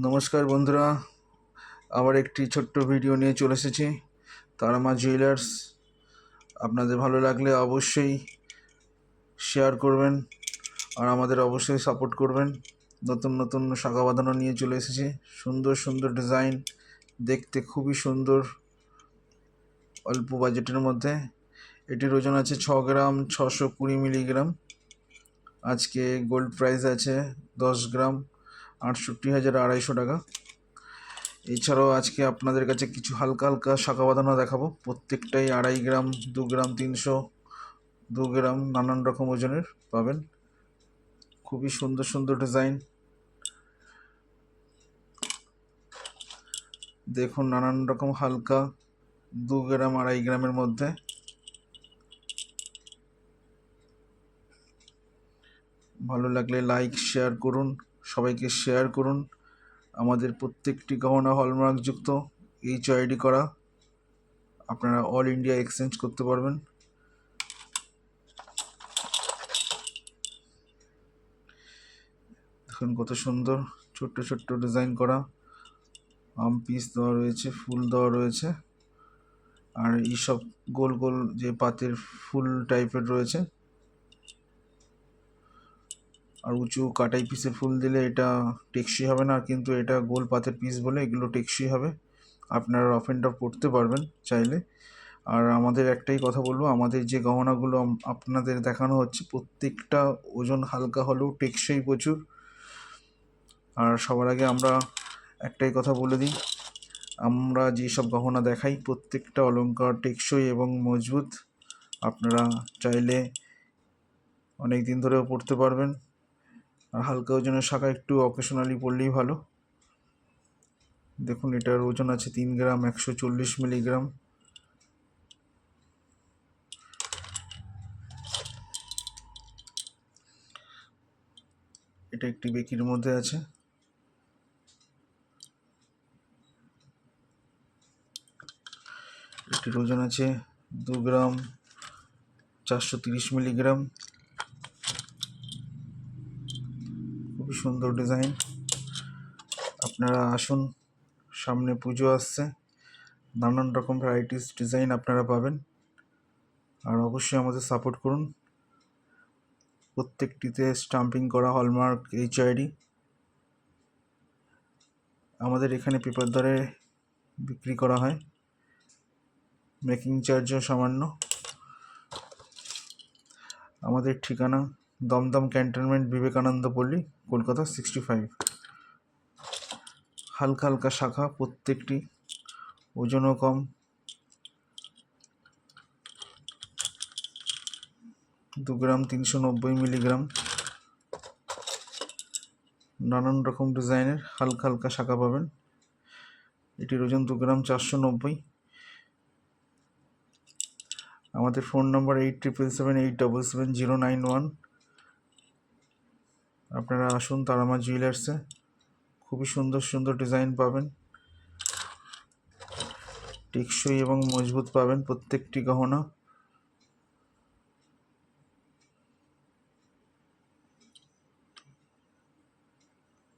নমস্কার বন্ধুরা, আবার একটি ছোট্ট ভিডিও নিয়ে চলে এসেছি তারা মা জুয়েলার্স। আপনাদের ভালো লাগলে অবশ্যই শেয়ার করবেন আর আমাদের অবশ্যই সাপোর্ট করবেন। নতুন নতুন শাখা বাঁধানো নিয়ে চলে এসেছি, সুন্দর সুন্দর ডিজাইন, দেখতে খুবই সুন্দর, অল্প বাজেটের মধ্যে। এটির ওজন আছে 6 গ্রাম 620 মিলিগ্রাম। আজকে গোল্ড প্রাইস আছে 10 গ্রাম 68,250 টাকা। এছাড়াও আজকে আপনাদের কাছে কিছু হালকা হালকা শাখা বাঁধানো দেখাবো, প্রত্যেকটাই 2.5 গ্রাম 2 গ্রাম 300 2 গ্রাম নানান রকম ওজনের পাবেন। খুবই সুন্দর সুন্দর ডিজাইন, দেখুন নানান রকম হালকা 2 গ্রাম 2.5 গ্রামের মধ্যে। ভালো লাগলে লাইক শেয়ার করুন, সবাইকে শেয়ার করুন। আমাদের প্রত্যেকটি গহনা হলমার্কযুক্ত, HID করা, আপনারা অল ইন্ডিয়া এক্সচেঞ্জ করতে পারবেন। দেখুন কত সুন্দর ছোট্ট ছোট্ট ডিজাইন করা, আম পিস দেওয়া রয়েছে, ফুল দেওয়া রয়েছে, আর এইসব গোল গোল যে পাতের ফুল টাইপের রয়েছে, আর উঁচু কাটাই পিসের ফুল দিলে এটা টেকসই হবে না, কিন্তু এটা গোল পাতের পিস বলে এগুলো টেকসই হবে। আপনারা অফ অ্যান্ড অফ পড়তে পারবেন চাইলে। আর আমাদের একটাই কথা বলবো, আমাদের যে গহনাগুলো আপনাদের দেখানো হচ্ছে প্রত্যেকটা ওজন হালকা হলেও টেকসই প্রচুর। আর সবার আগে আমরা একটাই কথা বলে দিই, আমরা যেসব গহনা দেখাই প্রত্যেকটা অলংকার টেকসই এবং মজবুত। আপনারা চাইলে অনেক দিন ধরেও পড়তে পারবেন। আর হালকা ওজনের শাখা একটু অকেশনালি পড়লেই ভালো। দেখুন এটার ওজন আছে 3 গ্রাম 140 মিলিগ্রাম। এটা একটি বেকির মধ্যে আছে। এটির ওজন আছে 2 গ্রাম 430 মিলিগ্রাম। খুবই সুন্দর ডিজাইন। আপনারা আসুন, সামনে পুজো আসছে, নানান রকম ভ্যারাইটিস ডিজাইন আপনারা পাবেন। আর অবশ্যই আমাদের সাপোর্ট করুন। প্রত্যেকটিতে স্টাম্পিং করা হলমার্ক HID। আমাদের এখানে পেপার দরে বিক্রি করা হয়, মেকিং চার্জও সামান্য। আমাদের ঠিকানা দমদম ক্যান্টনমেন্ট, বিবেকানন্দ পল্লী, কলকাতা 65। হালকা হালকা শাখা প্রত্যেকটি, ওজনও কম। 2 গ্রাম 390 মিলিগ্রাম। নানান রকম ডিজাইনের হালকা হালকা শাখা পাবেন। এটির ওজন 2 গ্রাম 490। আমাদের ফোন নম্বর 8778777091। আপনারা আসুন তারা মা জুয়েলার্সে, খুবই সুন্দর সুন্দর ডিজাইন পাবেন, টেকসই এবং মজবুত পাবেন প্রত্যেকটি গহনা।